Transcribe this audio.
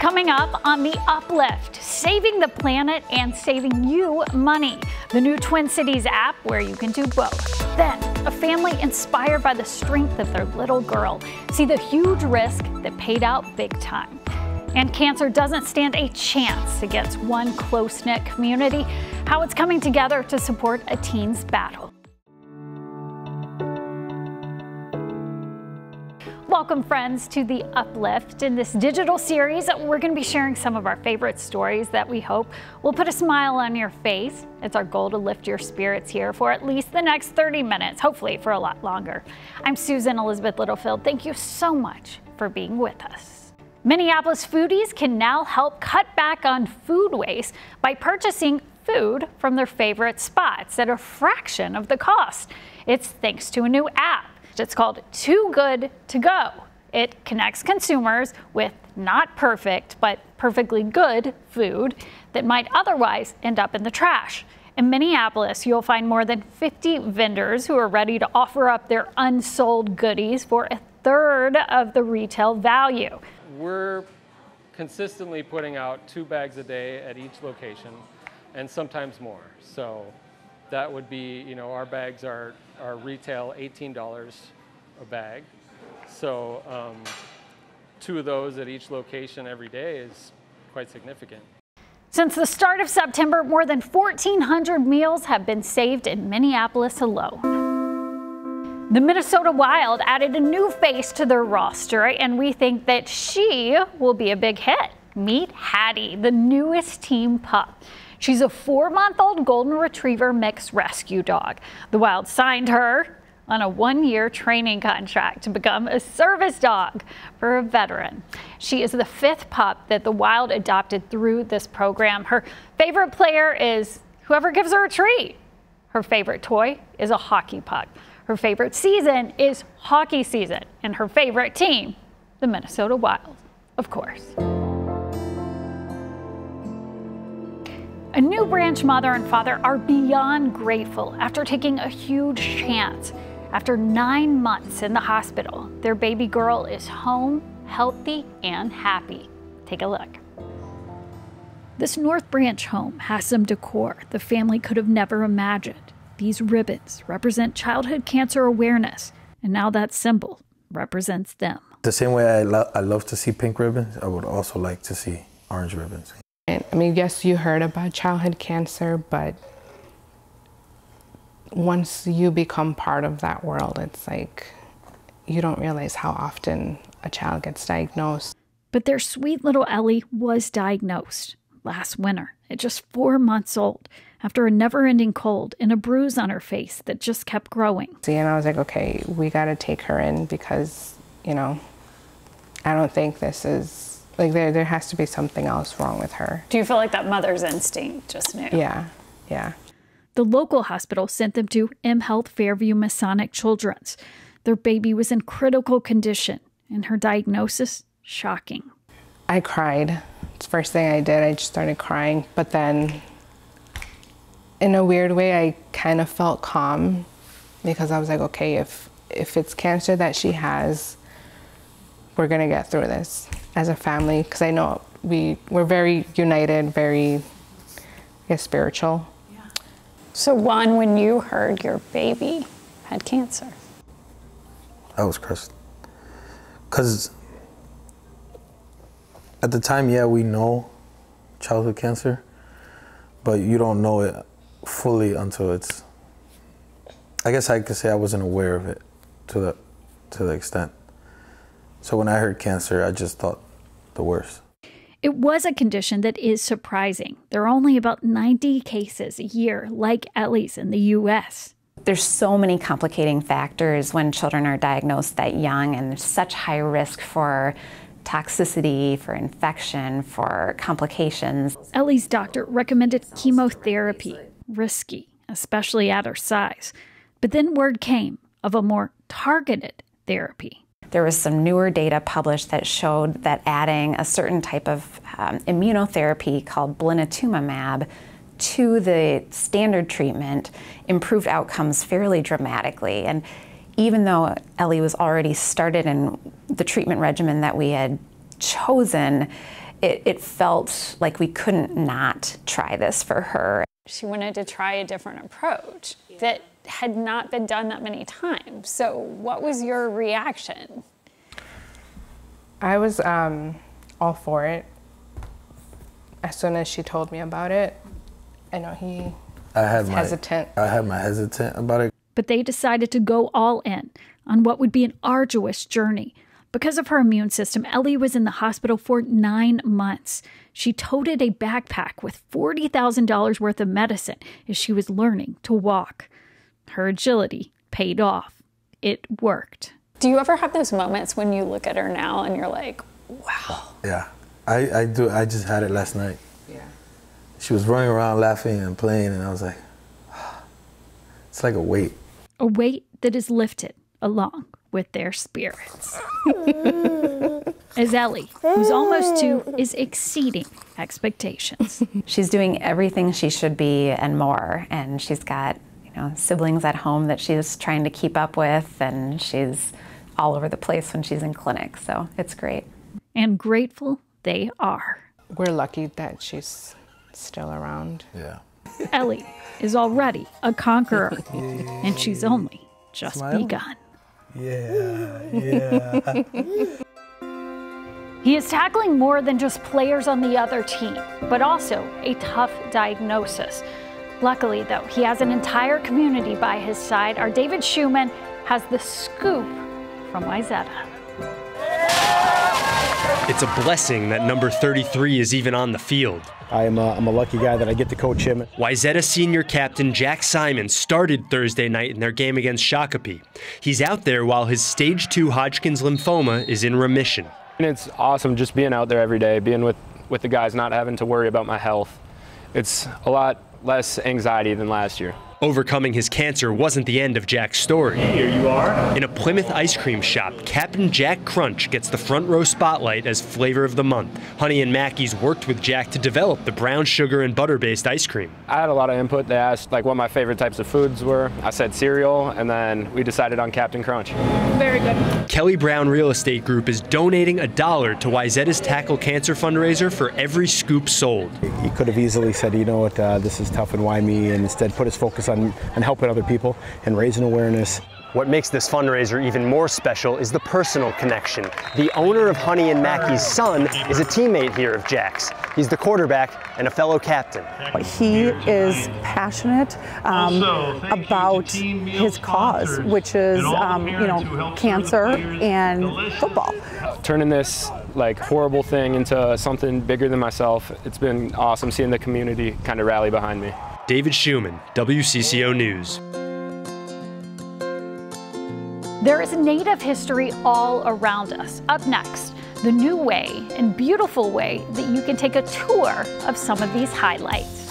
Coming up on the Uplift, saving the planet and saving you money. The new Twin Cities app where you can do both. Then, a family inspired by the strength of their little girl. See the huge risk that paid out big time. And cancer doesn't stand a chance against one close-knit community. How it's coming together to support a teen's battle. Welcome, friends, to the Uplift. In this digital series, we're going to be sharing some of our favorite stories that we hope will put a smile on your face. It's our goal to lift your spirits here for at least the next 30 minutes, hopefully for a lot longer. I'm Susan Elizabeth Littlefield. Thank you so much for being with us. Minneapolis foodies can now help cut back on food waste by purchasing food from their favorite spots at a fraction of the cost. It's thanks to a new app. It's called Too Good to Go. It connects consumers with not perfect, but perfectly good food that might otherwise end up in the trash. In Minneapolis, you'll find more than 50 vendors who are ready to offer up their unsold goodies for a third of the retail value. We're consistently putting out 2 bags a day at each location, and sometimes more. So that would be, our bags are retail $18 a bag. So 2 of those at each location every day is quite significant. Since the start of September, more than 1,400 meals have been saved in Minneapolis alone. The Minnesota Wild added a new face to their roster, and we think that she will be a big hit. Meet Hattie, the newest team pup. She's a 4-month-old golden retriever mixed rescue dog. The Wild signed her on a 1-year training contract to become a service dog for a veteran. She is the 5th pup that the Wild adopted through this program. Her favorite player is whoever gives her a treat. Her favorite toy is a hockey puck. Her favorite season is hockey season. And her favorite team, the Minnesota Wild, of course. A New Branch mother and father are beyond grateful after taking a huge chance. After 9 months in the hospital, their baby girl is home, healthy, and happy. Take a look. This North Branch home has some decor the family could have never imagined. These ribbons represent childhood cancer awareness, and now that symbol represents them. The same way I love to see pink ribbons, I would also like to see orange ribbons. I mean, yes, you heard about childhood cancer, but once you become part of that world, it's like you don't realize how often a child gets diagnosed. But their sweet little Ellie was diagnosed last winter at just 4 months old after a never-ending cold and a bruise on her face that just kept growing. See, and I was like, okay, we got to take her in because, I don't think this is, like, there has to be something else wrong with her. Do you feel like that mother's instinct just knew? Yeah. The local hospital sent them to mHealth Fairview Masonic Children's. Their baby was in critical condition, and her diagnosis, shocking. I cried. It's the first thing I did. I just started crying. But then, in a weird way, I kind of felt calm because I was like, okay, if it's cancer that she has, we're going to get through this as a family, because I know we're very united, very spiritual. Yeah. So Juan, when you heard your baby had cancer? I was crushed. Because at the time, yeah, we know childhood cancer, but you don't know it fully until it's, I guess I could say I wasn't aware of it to the extent. So when I heard cancer, I just thought the worst. It was a condition that is surprising. There are only about 90 cases a year like Ellie's in the U.S. There's so many complicating factors when children are diagnosed that young, and there's such high risk for toxicity, for infection, for complications. Ellie's doctor recommended chemotherapy, risky, especially at her size. But then word came of a more targeted therapy. There was some newer data published that showed that adding a certain type of immunotherapy called blinatumomab to the standard treatment improved outcomes fairly dramatically. And even though Ellie was already started in the treatment regimen that we had chosen, it felt like we couldn't not try this for her. She wanted to try a different approach that had not been done that many times. So what was your reaction? I was all for it. As soon as she told me about it, I know he was hesitant. I had my hesitant about it. But they decided to go all in on what would be an arduous journey. Because of her immune system, Ellie was in the hospital for 9 months. She toted a backpack with $40,000 worth of medicine as she was learning to walk. Her agility paid off. It worked. Do you ever have those moments when you look at her now and you're like, wow? Yeah, I do. I just had it last night. Yeah. She was running around laughing and playing, and I was like, it's like a weight. A weight that is lifted along with their spirits. As Ellie, who's almost 2, is exceeding expectations. She's doing everything she should be and more, and she's got, you know, siblings at home that she's trying to keep up with, and she's all over the place when she's in clinic, so it's great. And grateful they are. We're lucky that she's still around. Yeah. Ellie is already a conqueror, and she's only just begun. Yeah. He is tackling more than just players on the other team, but also a tough diagnosis. Luckily, though, he has an entire community by his side. Our David Schumann has the scoop from Wayzata. It's a blessing that number 33 is even on the field. I'm a lucky guy that I get to coach him. Wayzata senior captain Jack Simon started Thursday night in their game against Shakopee. He's out there while his stage 2 Hodgkin's lymphoma is in remission. And it's awesome just being out there every day, being with the guys, not having to worry about my health. It's a lot less anxiety than last year. Overcoming his cancer wasn't the end of Jack's story. Here you are. In a Plymouth ice cream shop, Captain Jack Crunch gets the front row spotlight as flavor of the month. Honey and Mackey's worked with Jack to develop the brown sugar and butter-based ice cream. I had a lot of input. They asked like what my favorite types of foods were. I said cereal, and then we decided on Captain Crunch. Very good. Kelly Brown Real Estate Group is donating $1 to Wayzata's Tackle Cancer fundraiser for every scoop sold. He could have easily said, you know what, this is tough and why me, and instead put his focus on helping other people and raising awareness. What makes this fundraiser even more special is the personal connection. The owner of Honey and Mackey's son is a teammate here of Jack's. He's the quarterback and a fellow captain. He is passionate about his cause, which is cancer and football. Turning this like horrible thing into something bigger than myself, it's been awesome seeing the community kind of rally behind me. David Schumann, WCCO News. There is Native history all around us. Up next, the new way and beautiful way that you can take a tour of some of these highlights.